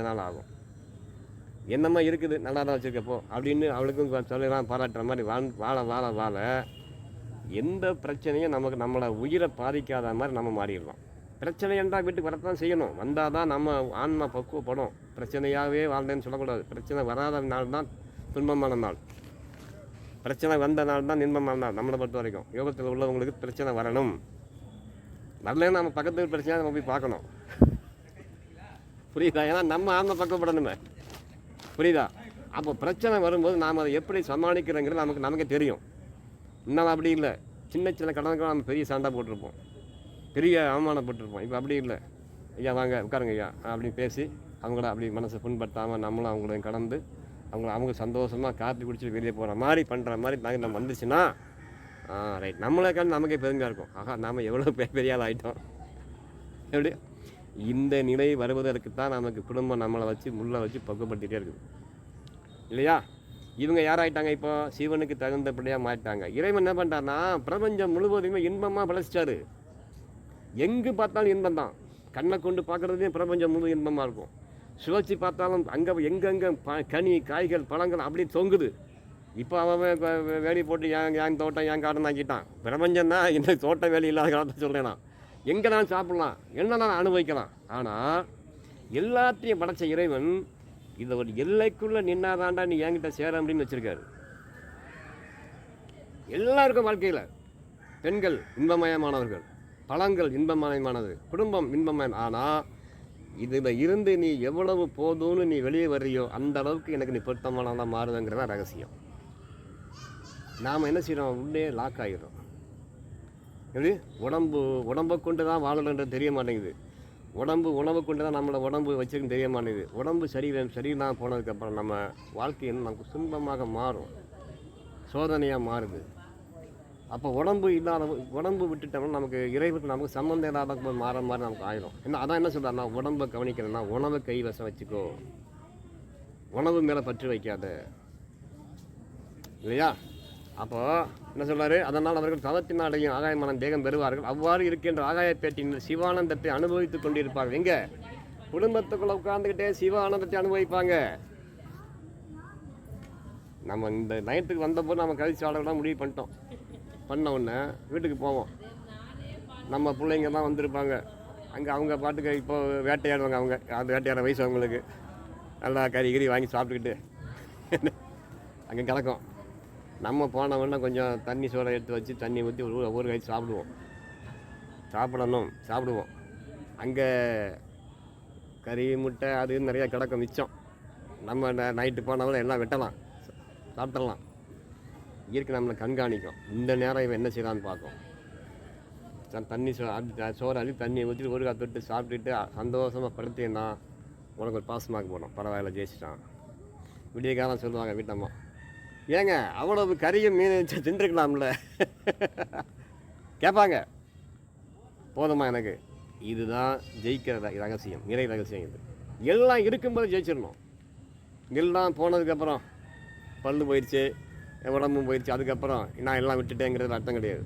நாள் ஆகும். என்னம்மா இருக்குது, நல்லா தான் வச்சுருக்கப்போ அப்படின்னு அவளுக்கும் சொல்லலாம், பாராட்டுற மாதிரி வாழ எந்த பிரச்சனையும் நம்மளை உயிரை பாதிக்காத மாதிரி நம்ம மாறிடலாம். பிரச்சனை என்றால் வீட்டுக்கு வரத்தான் செய்யணும், வந்தால் தான் நம்ம ஆன்மா பக்குவப்படும். பிரச்சனையாகவே வாழ்ந்தேன்னு சொல்லக்கூடாது. பிரச்சனை வராத நாள் தான் துன்பமான நாள், பிரச்சனை வந்த நாள் தான் இன்பமான நாள். நம்மளை பொறுத்த வரைக்கும் யோகத்தில் உள்ளவங்களுக்கு பிரச்சனை வரணும். வரலன்னு நம்ம பக்கத்துக்கு பிரச்சனையாக நம்ம போய் பார்க்கணும், புரியுதா? ஏன்னா நம்ம ஆன்மா பக்குவப்படணுமே, புரியுதா? அப்போ பிரச்சனை வரும்போது நாம் அதை எப்படி சமாளிக்கிறோங்கிறது நமக்கே தெரியும். இன்னும் அப்படி இல்லை, சின்ன சின்ன கடனுக்கு நம்ம பெரிய சண்டை போட்டிருப்போம், பெரிய அவமானப்பட்டிருப்போம். இப்போ அப்படி இல்லை, ஐயா வாங்க உட்காருங்க ஐயா அப்படின்னு பேசி அவங்கள அப்படி மனசை புண்படுத்தாமல் நம்மளும் அவங்களையும் கடந்து அவங்க சந்தோஷமாக காப்பி குடிச்சிட்டு வெளியே போகிற மாதிரி பண்ணுற மாதிரி நம்ம வந்துச்சுன்னா ரைட், நம்மளுக்கான நமக்கே பெருமையாக இருக்கும். ஆஹா, நாம் எவ்வளோ பெரிய ஆள் ஆகிட்டோம். எப்படி இந்த நிலை வருவதற்கு தான் நமக்கு குடும்பம் நம்மளை வச்சு முள்ளை வச்சு பக்குவப்படுத்திகிட்டே இருக்குது இல்லையா? இவங்க யாராயிட்டாங்க? இப்போ சிவனுக்கு தகுந்தபடியாக மாறிட்டாங்க. இறைவன் என்ன பண்ணுறாருன்னா பிரபஞ்சம் முழுவதுமே இன்பமாக படைச்சிட்டாரு. எங்கு பார்த்தாலும் இன்பம் தான். கண்ணை கொண்டு பார்க்குறதுலேயும் பிரபஞ்சம் முழு இன்பமாக இருக்கும். சுழற்சி பார்த்தாலும் அங்கே எங்கெங்கே கனி காய்கள் பழங்கள் அப்படி தொங்குது. இப்போ அவன் வேலி போட்டு என் தோட்டம் என் காடன் ஆக்கிட்டான். பிரபஞ்சம் தான் இந்த தோட்ட வேலி இல்லாத காலத்தை சொல்கிறேன். எங்கே நான் சாப்பிட்லாம், என்ன நான் அனுபவிக்கலாம். ஆனால் எல்லாத்தையும் படைச்ச இறைவன் இதை ஒரு எல்லைக்குள்ளே நின்னாதாண்டா நீ என்கிட்ட சேர அப்படின்னு வச்சுருக்காரு. எல்லாருக்கும் வாழ்க்கையில் பெண்கள் இன்பமயமானவர்கள், பழங்கள் இன்பமயமானது, குடும்பம் இன்பமயம். ஆனால் இதில் இருந்து நீ எவ்வளவு போதும்னு நீ வெளியே வர்றியோ அந்த அளவுக்கு எனக்கு நீ பொருத்தமானதாக மாறுதுங்கிறதான் ரகசியம். நாம் என்ன செய்கிறோம், உள்ளே லாக் ஆகிடும். எப்படி உடம்பை கொண்டு தான் வாழணுன்றது தெரிய மாட்டேங்குது. உணவு கொண்டு தான் நம்மளை உடம்பு வச்சுருக்குன்னு தெரிய மாட்டேங்குது. உடம்பு சரியில்லாமல் போனதுக்கப்புறம் நம்ம வாழ்க்கை நமக்கு துன்பமாக மாறும், சோதனையாக மாறுது. அப்போ உடம்பு விட்டுட்டோம்னா நமக்கு இறைவனுக்கு நமக்கு சம்மந்தம் இல்லாத மாற மாதிரி நமக்கு ஆயிடும். அதான் என்ன சொல்கிறாருன்னா, உடம்பை கவனிக்கிறேன்னா உணவை கைவசம் வச்சுக்கோ, உணவு மேலே பற்று வைக்காத, இல்லையா? அப்போது என்ன சொல்கிறாரு, அதனால் அவர்கள் தவத்தினாலையும் ஆகாயமான தேகம் பெறுவார்கள். அவ்வாறு இருக்கின்ற ஆகாயப்பேட்டின் சிவானந்தத்தை அனுபவித்து கொண்டிருப்பார்கள். எங்கே? குடும்பத்துக்குள்ளே உட்கார்ந்துக்கிட்டே சிவானந்தத்தை அனுபவிப்பாங்க. நம்ம இந்த நைட்டுக்கு வந்தபோது நம்ம கழிச்சு ஆடலாம் முடிவு பண்ணிட்டோம். பண்ண உடனே வீட்டுக்கு போவோம். நம்ம பிள்ளைங்க தான் வந்திருப்பாங்க. அங்கே அவங்க பாட்டுக்கு இப்போ வேட்டையாடுவாங்க. அவங்க அந்த வேட்டையாட வயசு அவங்களுக்கு நல்லா கறி வாங்கி சாப்பிட்டுக்கிட்டு அங்கே கிடக்கும். நம்ம போனவொன்னே கொஞ்சம் தண்ணி சோடை எடுத்து வச்சு தண்ணி ஊற்றி ஒவ்வொரு கழிச்சு சாப்பிடுவோம். அங்கே கறி முட்டை அது நிறையா கிடக்கும் மிச்சம். நம்ம நைட்டு போனவங்க எல்லாம் வெட்டலாம், சாப்பிட்றலாம். இயற்கை நம்மளை கண்காணிக்கும். இந்த நேரம் இவன் என்ன செய்யலான்னு பார்க்கும். தண்ணி சோறு அள்ளி தண்ணியை ஊற்றிட்டு ஒரு தொட்டு சாப்பிட்டுட்டு சந்தோஷமாக படுத்தேன்னா உனக்கு ஒரு பாசமாக்கு போனோம், பரவாயில்ல ஜெயிச்சிட்டான். விடிய காலம் சொல்லுவாங்க வீட்டம்மா, ஏங்க அவ்வளவு கறியும் மீன் தின்றுக்கலாம்ல கேட்பாங்க. போதுமா எனக்கு? இதுதான் ஜெயிக்கிற ரகசியம், இறை ரகசியம். இது எல்லாம் இருக்கும்போது ஜெயிச்சிடணும். எல்லாம் போனதுக்கப்புறம் பல்லு போயிடுச்சு, உடம்பும் போயிடுச்சு, அதுக்கப்புறம் நான் எல்லாம் விட்டுட்டேங்கிறது அர்த்தம் கிடையாது.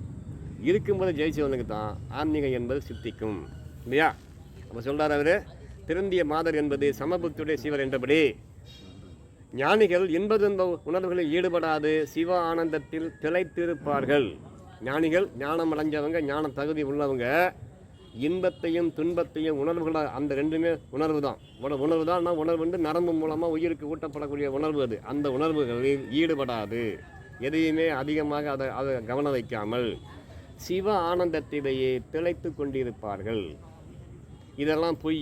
இருக்கும்போது ஜெயிச்சவனுக்கு தான் ஆன்மீகம் என்பது சித்திக்கும், இல்லையா? அப்போ சொல்கிறார் அவர், திருந்திய மாதர் என்பது சமபுத்தியுடைய சிவர் என்றபடி ஞானிகள் இன்பதுன்ப உணர்வுகளில் ஈடுபடாது சிவ ஆனந்தத்தில் திளைத்திருப்பார்கள். ஞானிகள், ஞானம் அடைஞ்சவங்க, ஞான தகுதி உள்ளவங்க, இன்பத்தையும் துன்பத்தையும் உணர்வுகளாக, அந்த ரெண்டுமே உணர்வு தான். உணர்வு வந்து நரம்பு மூலமாக உயிருக்கு ஊட்டப்படக்கூடிய உணர்வு. அது அந்த உணர்வுகளில் ஈடுபடாது, எதையுமே அதிகமாக அதை கவனம் வைக்காமல் சிவ ஆனந்தத்திலேயே திளைத்து கொண்டிருப்பார்கள். இதெல்லாம் பொய்.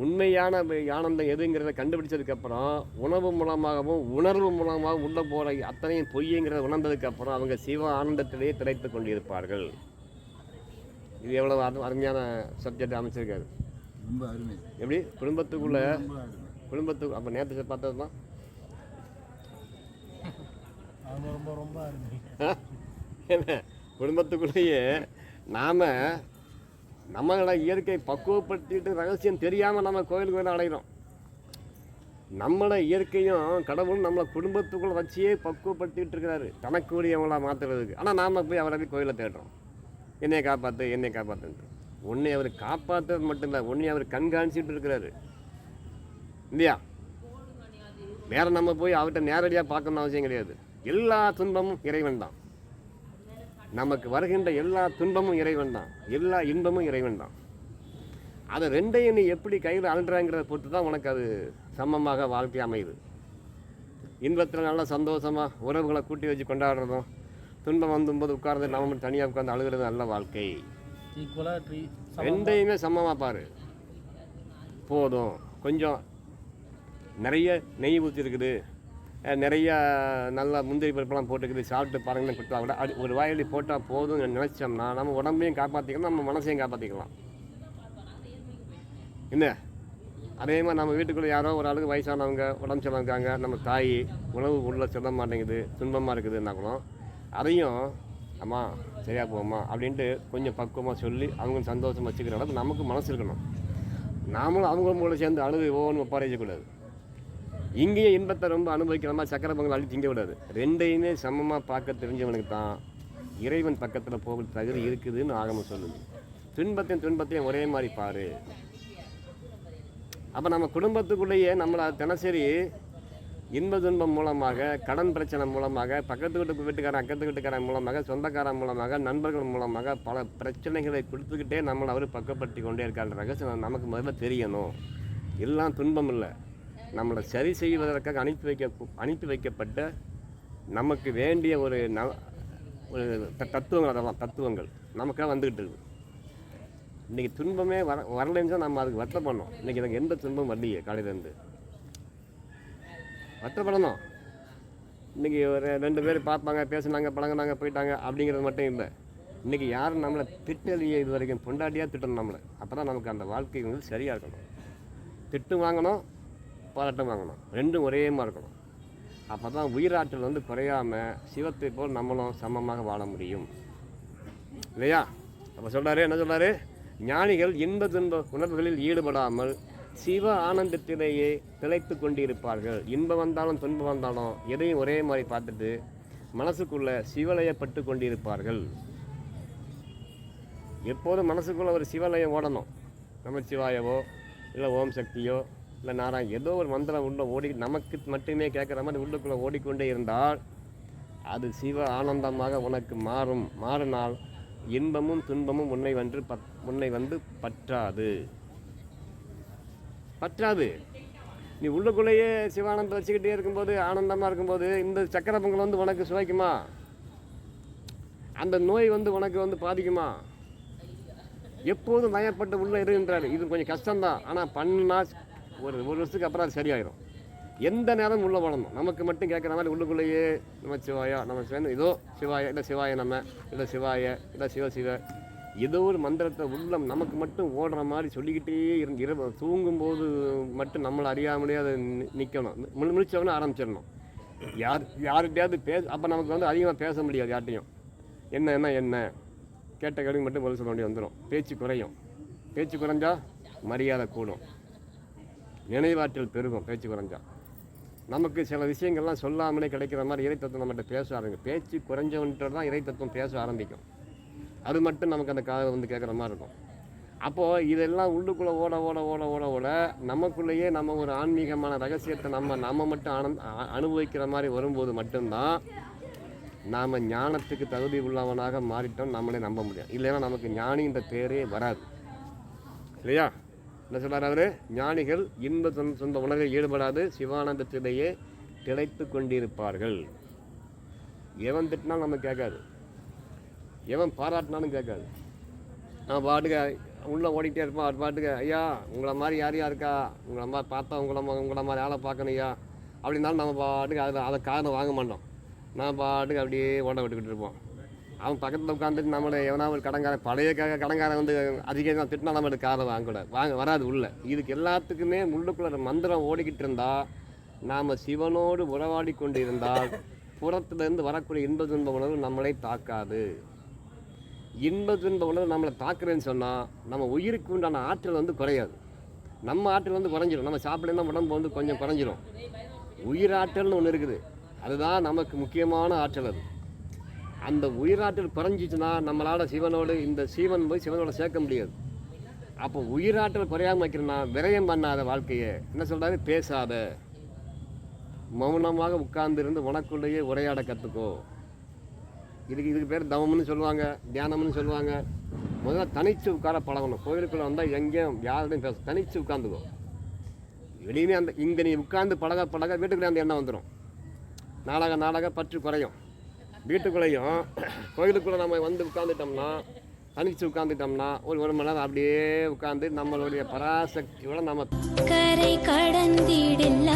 உண்மையான ஆனந்தம் எதுங்கிறத கண்டுபிடிச்சதுக்கப்புறம் உணவு மூலமாகவும் உணர்வு மூலமாகவும் உள்ள போகிற அத்தனையும் பொய்ங்கிறத உணர்ந்ததுக்கப்புறம் அவங்க சிவ ஆனந்தத்திலேயே திளைத்து கொண்டிருப்பார்கள். இது எவ்வளோ அருமையான சப்ஜெக்ட் அமைச்சிருக்காரு, ரொம்ப அருமை. எப்படி குடும்பத்துக்குள்ளே அப்போ நேற்று பார்த்தது தான் என்ன, குடும்பத்துக்குள்ளேயே நாம் நம்மளோட இயற்கை பக்குவப்படுத்திட்டு ரகசியம் தெரியாமல் நம்ம கோயிலுக்கு அடைகிறோம். நம்மளை இயற்கையும் கடவுளும் நம்மளை குடும்பத்துக்குள்ளே வச்சே பக்குவப்படுத்திட்டு இருக்கிறாரு தனக்கு உரியவங்களாக மாற்றுறதுக்கு. ஆனால் நாம் போய் அவரை போய் கோயிலை தேடுறோம், என்னை காப்பாற்று என்னை காப்பாற்றுன்ட்டு. உன்னை அவர் காப்பாற்றுறது மட்டும் இல்லை, உன்னை அவர் கண்காணிச்சிட்டு இருக்கிறாரு இல்லையா? வேற நம்ம போய் அவர்கிட்ட நேரடியாக பார்க்கணும்னு அவசியம் கிடையாது. எல்லா துன்பமும் இறைவன் தான், நமக்கு வருகின்ற எல்லா துன்பமும் இறைவன் தான், எல்லா இன்பமும் இறைவன் தான். அதை ரெண்டையும் நீ எப்படி கையில் அழுறாங்கிறத பொறுத்து தான் உனக்கு அது சமமாக வாழ்க்கை அமையுது. இன்பத்தில் நல்லா சந்தோஷமாக உறவுகளை கூட்டி வச்சு கொண்டாடுறதும், துன்பம் வந்தும்போது உட்கார்ந்து நம்ம தனியாக உட்காந்து அழுகிறது நல்ல வாழ்க்கை. ரெண்டையுமே சமமாக பாரு. போதும், கொஞ்சம் நிறைய நெய் ஊற்றிருக்குது, நிறைய நல்லா முந்திரி பருப்பெல்லாம் போட்டுக்குது, சாப்பிட்டு பாருங்கன்னு கொடுத்தா விட அது ஒரு வாயிலி போட்டால் போதும் நினச்சோம்னா நம்ம உடம்பையும் காப்பாற்றிக்கலாம், நம்ம மனசையும் காப்பாற்றிக்கலாம். என்ன அதே மாதிரி நம்ம வீட்டுக்குள்ளே யாரோ ஒரு ஆளுக்கு வயசானவங்க உடம்பு சரியில்லாம இருக்காங்க, நம்ம தாய் உணவு உள்ள சொல்ல மாட்டேங்குது, துன்பமாக இருக்குதுன்னா கூட அதையும் அம்மா சரியாக போவோம்மா அப்படின்ட்டு கொஞ்சம் பக்குவமாக சொல்லி அவங்க சந்தோஷம் வச்சுக்கிற அளவுக்கு நமக்கு மனசு இருக்கணும். நாமளும் அவங்களும் கூட சேர்ந்து அழுது ஓன்னு ஒப்பாரிக்கக்கூடாது. இங்கேயே இன்பத்தை ரொம்ப அனுபவிக்கிற மாதிரி சக்கரை பொங்கல் அள்ளி திங்க விடாது. ரெண்டையுமே சமமாக பார்க்க தெரிஞ்சவனுக்கு தான் இறைவன் பக்கத்தில் போக தகுதி இருக்குதுன்னு ஆகமம் சொல்லுது. துன்பத்தையும் ஒரே மாதிரி பாரு. அப்போ நம்ம குடும்பத்துக்குள்ளேயே நம்மளை தினசரி இன்ப துன்பம் மூலமாக, கடன் பிரச்சனை மூலமாக, பக்கத்து வீட்டுக்காரன் அக்கத்து வீட்டுக்காரன் மூலமாக, சொந்தக்காரன் மூலமாக, நண்பர்கள் மூலமாக பல பிரச்சனைகளை கொடுத்துக்கிட்டே நம்மளை அவர் பக்கப்படுத்தி கொண்டே இருக்கான்ற ரகசியம் நமக்கு முதல்ல தெரியணும். எல்லாம் துன்பம் இல்லை, நம்மளை சரி செய்வதற்காக அனுப்பி வைக்கப்பட்ட நமக்கு வேண்டிய ஒரு தத்துவங்கள், அதெல்லாம் தத்துவங்கள் நமக்காக வந்துக்கிட்டு இருக்குது. இன்றைக்கி துன்பமே வரலைன்னு தான் நம்ம அதுக்கு வருத்தப்படணும். இன்றைக்கி எனக்கு எந்த துன்பம் வரலையே காலையிலேருந்து வருத்தப்படணும். இன்றைக்கி ஒரு 2 பேர் பார்ப்பாங்க, பேசுனாங்க, பழங்கினாங்க, போயிட்டாங்க அப்படிங்கிறது மட்டும் இல்லை. இன்றைக்கி யாரும் நம்மளை திட்டலையே இது வரைக்கும், பொண்டாட்டியாக திட்டணும் நம்மளை. அப்போ தான் நமக்கு அந்த வாழ்க்கை வந்து சரியாக இருக்கணும். திட்டும் வாங்கணும், பாராட்டும் வாங்கணும், ரெண்டும் ஒரே மாதிரி இருக்கணும். அப்போ தான் உயிராற்றல் வந்து குறையாமல் சிவத்தை போல் நம்மளும் சமமாக வாழ முடியும் இல்லையா? அப்போ சொல்கிறாரு, என்ன சொல்கிறாரு? ஞானிகள் இன்ப துன்ப உணர்வுகளில் ஈடுபடாமல் சிவ ஆனந்தத்திலேயே திளைத்து கொண்டிருப்பார்கள். இன்பம் வந்தாலும் துன்பம் வந்தாலும் எதையும் ஒரே மாதிரி பார்த்துட்டு மனசுக்குள்ளே சிவலயப்பட்டு கொண்டிருப்பார்கள். எப்போதும் மனசுக்குள்ளே ஒரு சிவலயம் ஓடணும். நம்ம சிவாயவோ இல்லை ஓம் சக்தியோ இல்லை நாராயண் ஏதோ ஒரு மந்திரம் உள்ள நமக்கு மட்டுமே கேட்குற மாதிரி உள்ளுக்குள்ளே ஓடிக்கொண்டே இருந்தால் அது சிவ ஆனந்தமாக உனக்கு மாறினால் இன்பமும் துன்பமும் உன்னை வந்து பற்றாது. நீ உள்ளுக்குள்ளேயே சிவானந்தம் வச்சுக்கிட்டே இருக்கும்போது, ஆனந்தமாக இருக்கும்போது இந்த சக்கரை பொங்கல் வந்து உனக்கு சுவைக்குமா? அந்த நோய் வந்து உனக்கு வந்து பாதிக்குமா? எப்போதும் பயப்பட்டு உள்ளே இருக்கின்றாரு. இது கொஞ்சம் கஷ்டம்தான், ஆனால் பண்ணால் ஒரு வருஷத்துக்கு அப்புறம் அது சரியாயிடும். எந்த நேரம் உள்ளே போடணும், நமக்கு மட்டும் கேட்குற மாதிரி உள்ளுக்குள்ளேயே நம்ம சிவாயா, நம்ம சேர்ந்து ஏதோ சிவாய இல்லை சிவாய நம்ம இல்லை சிவாய இல்லை சிவ ஏதோ ஒரு மந்திரத்தை உள்ள நமக்கு மட்டும் ஓடுற மாதிரி சொல்லிக்கிட்டே இரவு தூங்கும்போது மட்டும் நம்மளை அறியாமலே அதை நிற்கணும். முழிச்சவனே ஆரம்பிச்சிடணும். யார்கிட்டையாவது அப்போ நமக்கு வந்து அதிகமாக பேச முடியாது யார்ட்டையும். என்ன கேட்ட கேள்வி மட்டும் பதில் சொல்ல வேண்டிய வந்துடும். பேச்சு குறையும். பேச்சு குறைஞ்சா மரியாதை கூடும், நினைவாற்றல் பெருகும். பேச்சு குறைஞ்சா நமக்கு சில விஷயங்கள்லாம் சொல்லாமலே கிடைக்கிற மாதிரி இறைத்தத்துவம் நம்மகிட்ட பேச ஆரம்பிக்கும். பேச்சு குறைஞ்சவன்ட்டு தான் இறைத்தத்துவம் பேச ஆரம்பிக்கும். அது மட்டும் நமக்கு அந்த காதை வந்து கேட்குற மாதிரி இருக்கும். அப்போது இதெல்லாம் உள்ளுக்குள்ளே ஓட நமக்குள்ளேயே நம்ம ஒரு ஆன்மீகமான ரகசியத்தை நம்ம மட்டும் அனுபவிக்கிற மாதிரி வரும்போது மட்டும்தான் நாம் ஞானத்துக்கு தகுதி உள்ளவனாக மாறிட்டோம் நம்மளே நம்ப முடியும். இல்லைன்னா நமக்கு ஞானின்ற பேரே வராது இல்லையா? என்ன சொல்கிறார் அவர்? ஞானிகள் இன்ப சொந்த உணர்வில் ஈடுபடாது சிவானந்தத்திலேயே திளைத்து கொண்டிருப்பார்கள். எவன் திட்டினாலும் நம்ம கேட்காது, எவன் பாராட்டினாலும் கேட்காது. நான் பாட்டுக்கு உள்ளே ஓடிக்கிட்டே இருப்பான். அவர் பாட்டுக்கு ஐயா உங்களை மாதிரி யார் இருக்கா, உங்களை மாதிரி பார்த்தா உங்களை மாதிரி ஆளை பார்க்கணும் ஐயா அப்படின்னாலும் நம்ம பாட்டுக்கு அதை காரணம் வாங்க மாட்டோம். நான் பாட்டுக்கு அப்படியே ஓட விட்டுக்கிட்டு இருப்போம். அவன் பக்கத்தில் உட்காந்துட்டு நம்மளை எவனா ஒரு பழைய கடங்காரன் வந்து அதிகம் திட்டினா நம்மளுக்கு காதை வாங்கக்கூடாது, வராது உள்ள. இதுக்கு எல்லாத்துக்குமே உள்ளுக்குள்ள மந்திரம் ஓடிக்கிட்டு இருந்தால், நாம் சிவனோடு உறவாடி கொண்டு இருந்தால் புறத்துலேருந்து வரக்கூடிய இன்ப துன்ப உணர்வு நம்மளை தாக்காது. இன்ப துன்ப உணர்வு நம்மளை தாக்குறேன்னு சொன்னால் நம்ம உயிருக்கு உண்டான ஆற்றல் வந்து குறையாது. நம்ம ஆற்றல் வந்து குறைஞ்சிரும். நம்ம சாப்பிடலாம் உடம்பு வந்து கொஞ்சம் குறைஞ்சிரும். உயிராற்றல்னு ஒன்று இருக்குது, அதுதான் நமக்கு முக்கியமான ஆற்றல். அது அந்த உயிராற்றல் குறைஞ்சிச்சுன்னா நம்மளால் சிவனோடு இந்த சீவன் போய் சிவனோட சேர்க்க முடியாது. அப்போ உயிராற்றல் குறையாமல் வைக்கிறேன்னா விரயம் பண்ணாத வாழ்க்கையை என்ன சொல்கிறாரு, பேசாத, மௌனமாக உட்கார்ந்துருந்து உனக்குள்ளேயே உரையாட கற்றுக்கோ. இதுக்கு பேர் தவம்னு சொல்லுவாங்க, தியானம்னு சொல்லுவாங்க. முதல்ல தனித்து உட்கார பழகணும். கோயிலுக்குள்ளே வந்தால் எங்கேயும் யாரோடையும் பேச, தனித்து உட்காந்துக்கோ. வெளியுமே அந்த இங்கே நீ உட்காந்து பழக பழக வீட்டுக்குள்ளே அந்த எண்ணம் வந்துடும். நாடக பற்று குறையும். வீட்டுக்குள்ளேயும் கோயிலுக்குள்ளே நம்ம வந்து உட்காந்துட்டோம்னா, தனித்து உட்காந்துட்டோம்னா ஒரு மணி நேரம் அப்படியே உட்காந்து நம்மளுடைய பராசக்தியோட நம்ம கரை கடந்திடல